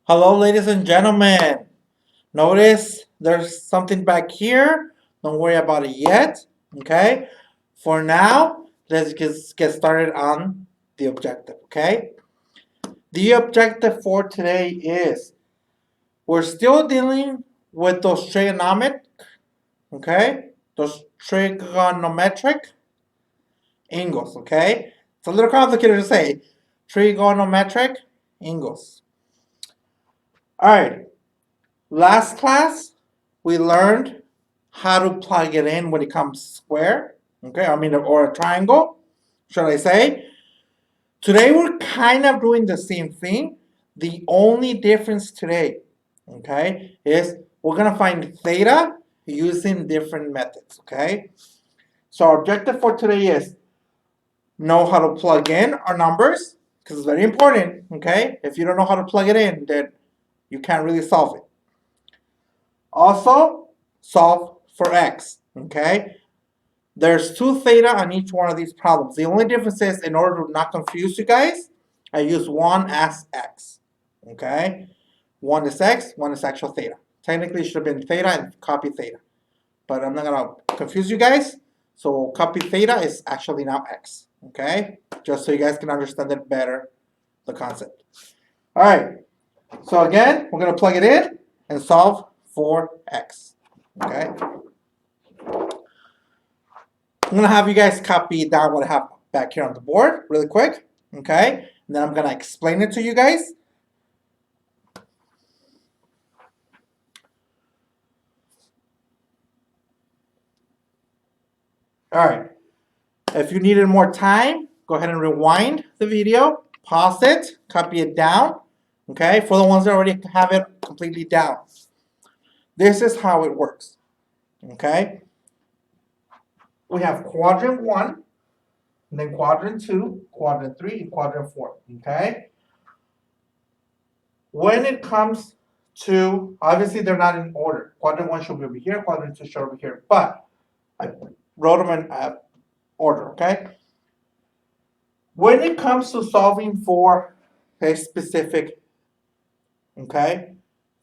Hello, ladies and gentlemen. Notice there's something back here. Don't worry about it yet. Okay? For now, let's just get started on the objective. Okay? The objective for today is we're still dealing with those trigonometric, okay? Those trigonometric angles, okay? It's a little complicated to say. Trigonometric angles. All right. Last class, we learned how to plug it in when it comes square, okay? Or a triangle, should I say. Today, we're kind of doing the same thing. The only difference today, okay, is we're going to find theta using different methods, okay? So our objective for today is know how to plug in our numbers, because it's very important, okay? If you don't know how to plug it in, then you can't really solve it. Also, solve for x, okay? There's two theta on each one of these problems. The only difference is, in order to not confuse you guys, I use one as x, okay? One is x, one is actual theta. Technically, it should have been theta and copy theta. But I'm not gonna confuse you guys, so copy theta is actually now x, okay? Just so you guys can understand it better, the concept. All right, so again, we're gonna plug it in and solve for x, okay? I'm gonna have you guys copy down what I have back here on the board really quick, okay? And then I'm gonna explain it to you guys. All right, if you needed more time, go ahead and rewind the video, pause it, copy it down, okay? For the ones that already have it completely down. This is how it works, okay? We have quadrant 1, and then quadrant 2, quadrant 3, and quadrant 4, okay? When it comes to, obviously they're not in order. Quadrant 1 should be over here, quadrant 2 should be over here, but I wrote them in order, okay? When it comes to solving for a specific, okay,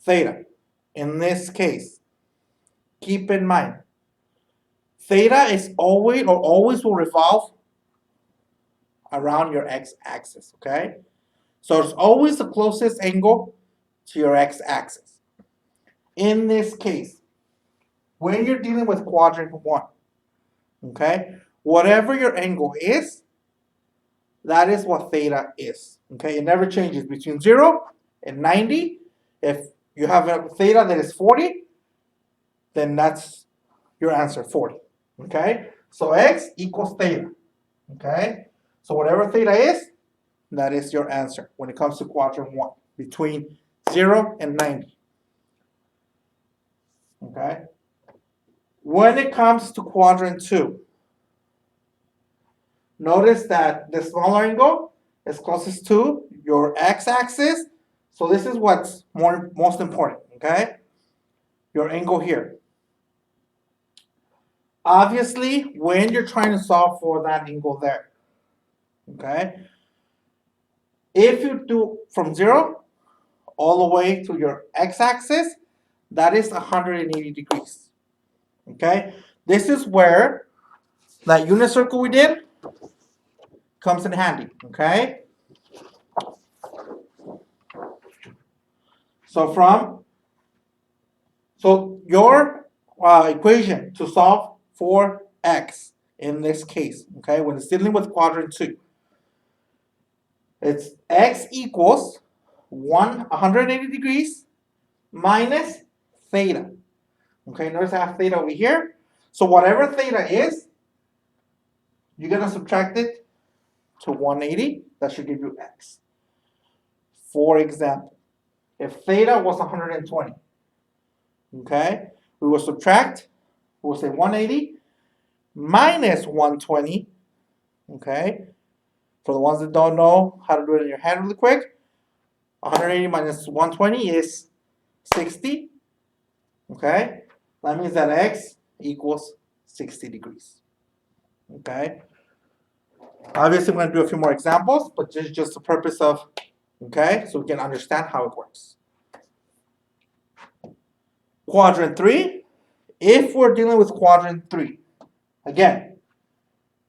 theta, in this case, keep in mind, theta is always will revolve around your x-axis, okay? So it's always the closest angle to your x-axis. In this case, when you're dealing with quadrant 1, okay, whatever your angle is, that is what theta is, okay? It never changes between 0 and 90. If you have a theta that is 40, then that's your answer, 40, okay? So x equals theta, okay? So whatever theta is, that is your answer when it comes to quadrant 1, between 0 and 90, okay? When it comes to quadrant 2, notice that the smaller angle is closest to your x-axis. So this is what's most important, okay? Your angle here. Obviously, when you're trying to solve for that angle there, okay? If you do from 0 all the way to your x-axis, that is 180 degrees, okay? This is where that unit circle we did comes in handy, okay? So your equation to solve for x in this case, okay, when it's dealing with quadrant 2, it's x equals 180 degrees minus theta. Okay, notice I have theta over here. So whatever theta is, you're gonna subtract it to 180. That should give you x. For example, if theta was 120, okay, we will subtract, we'll say 180 minus 120, okay? For the ones that don't know how to do it in your head really quick, 180 minus 120 is 60, okay? That means that x equals 60 degrees, okay? Obviously, I'm going to do a few more examples, but just the purpose of, okay, so we can understand how it works. Quadrant 3, if we're dealing with quadrant 3, again,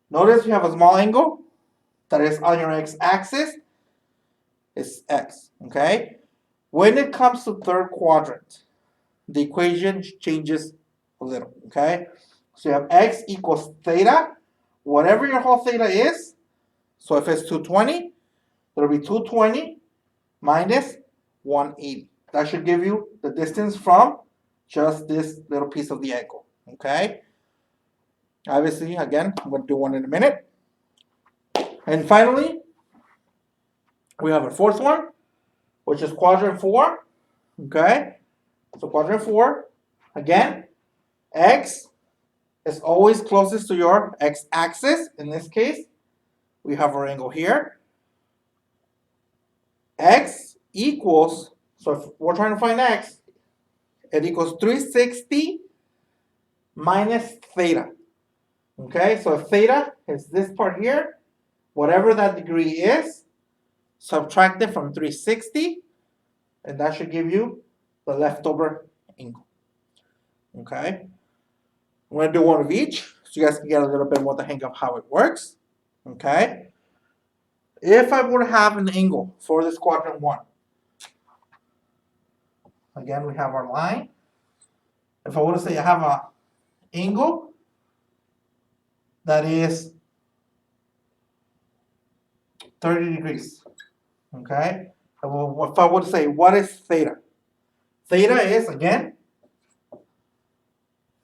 notice we have a small angle that is on your x-axis, is x, okay? When it comes to third quadrant, the equation changes a little, okay? So you have x equals theta, whatever your whole theta is. So if it's 220, there'll be 220 minus 180. That should give you the distance from just this little piece of the angle, okay? Obviously, again, I'm going to do one in a minute. And finally, we have a fourth one, which is quadrant 4, okay? So quadrant 4, again, x is always closest to your x-axis. In this case, we have our angle here. X equals, so if we're trying to find x, it equals 360 minus theta. Okay, so if theta is this part here, whatever that degree is, subtract it from 360, and that should give you the leftover angle. Okay, I'm going to do one of each so you guys can get a little bit more the hang of how it works. Okay, if I were to have an angle for this quadrant 1, again, we have our line. If I were to say I have an angle that is 30 degrees, okay? If I would say, what is theta? Theta is, again,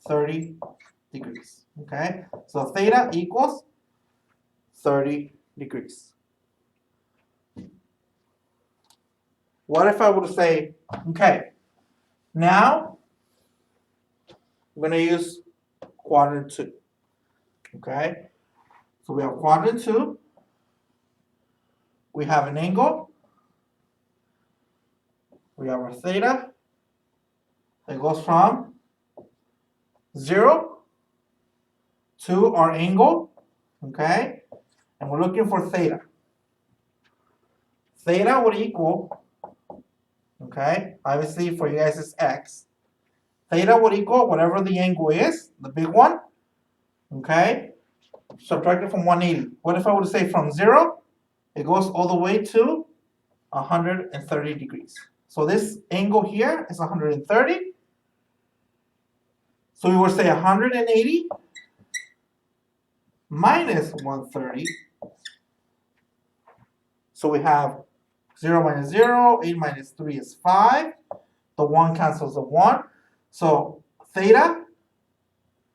30 degrees, okay? So theta equals 30 degrees. What if I were to say, okay, now I'm going to use quadrant 2, okay? So we have quadrant 2. We have an angle. We have our theta. It goes from 0 to our angle, okay? And we're looking for theta. Theta would equal, okay, obviously for you guys it's x. Theta would equal whatever the angle is, the big one, okay? Subtract it from 180. What if I were to say from 0, it goes all the way to 130 degrees. So this angle here is 130. So we would say 180 minus 130. So we have 0 minus 0, 8 minus 3 is 5. The 1 cancels the 1. So theta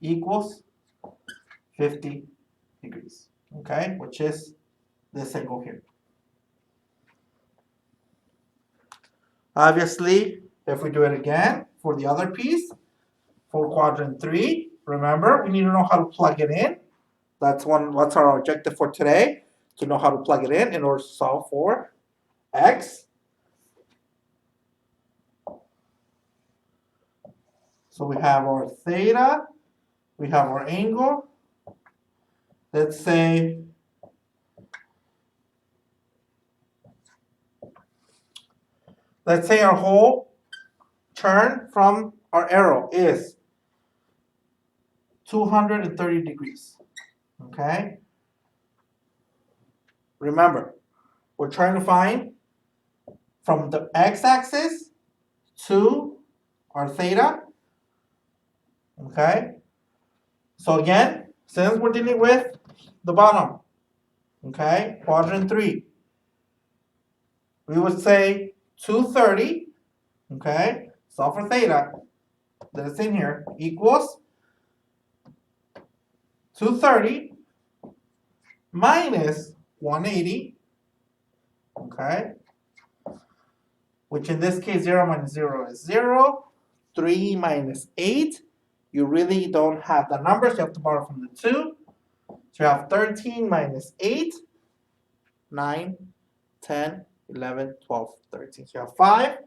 equals 50 degrees, okay, which is this angle here. Obviously, if we do it again for the other piece, for quadrant 3, remember, we need to know how to plug it in. That's our objective for today, to know how to plug it in order to solve for x. So we have our theta, we have our angle. Let's say our whole turn from our arrow is 230 degrees, okay? Remember, we're trying to find from the x-axis to our theta, okay? So again, since we're dealing with the bottom, okay, quadrant 3, we would say 230, okay, solve for theta, that's in here, equals 230 minus 180, okay, which in this case 0 minus 0 is 0, 3 minus 8, you really don't have the numbers, you have to borrow from the 2, so you have 13 minus 8, 9, 10, 11, 12, 13, so you have 5,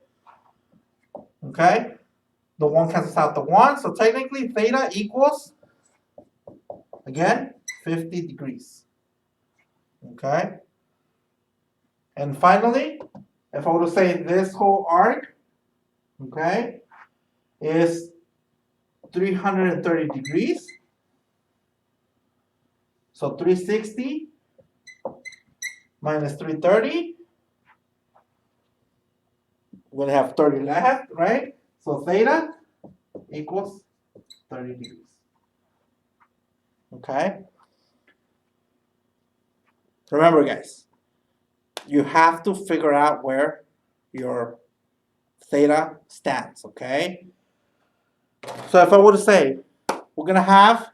okay, the 1 cancels out the 1, so technically theta equals, again, 50 degrees, okay, and finally, if I were to say this whole arc, okay, is 330 degrees. So 360 minus 330. We're going to have 30 left, right? So theta equals 30 degrees. Okay? Remember, guys, you have to figure out where your theta stands, okay? So if I were to say, we're going to have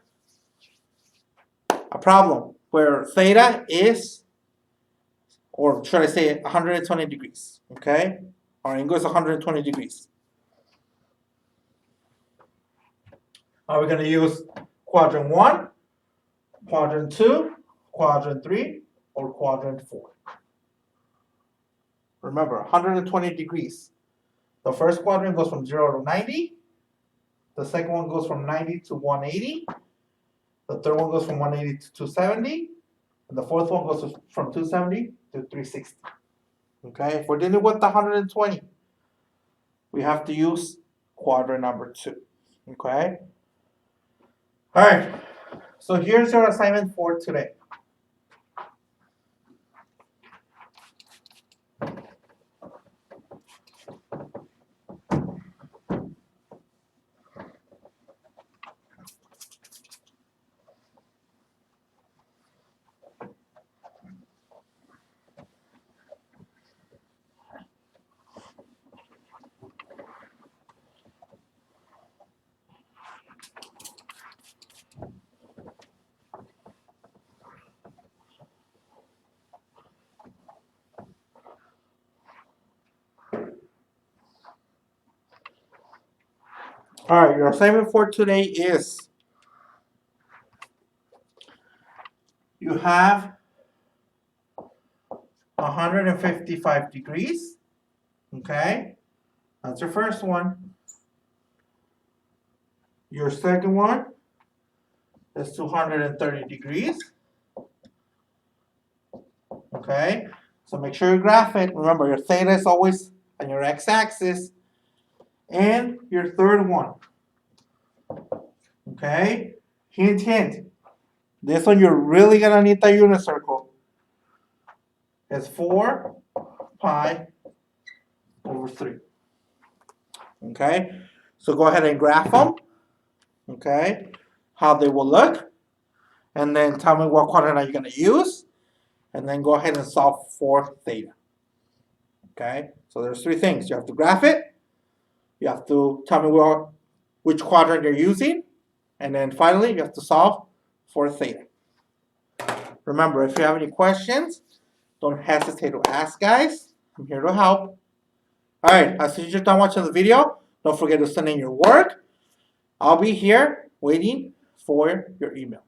a problem where theta is, or should I say 120 degrees, okay? Our angle is 120 degrees. Are we going to use quadrant 1, quadrant 2, quadrant 3, or quadrant 4? Remember, 120 degrees. The first quadrant goes from 0 to 90. The second one goes from 90 to 180. The third one goes from 180 to 270. And the fourth one goes from 270 to 360. Okay, if we're dealing with the 120, we have to use quadrant number 2. Okay? All right, so here's your assignment for today. All right, your assignment for today is you have 155 degrees. Okay, that's your first one. Your second one is 230 degrees. Okay, so make sure you graph it. Remember, your theta is always on your x-axis. And your third one. Okay, hint, hint. This one you're really gonna need the unit circle. It's 4 pi over 3. Okay, so go ahead and graph them. Okay, how they will look. And then tell me what quadrant are you gonna use. And then go ahead and solve for theta. Okay, so there's 3 things. You have to graph it. You have to tell me which quadrant you're using. And then finally, you have to solve for theta. Remember, if you have any questions, don't hesitate to ask, guys. I'm here to help. All right, as soon as you're done watching the video, don't forget to send in your work. I'll be here waiting for your email.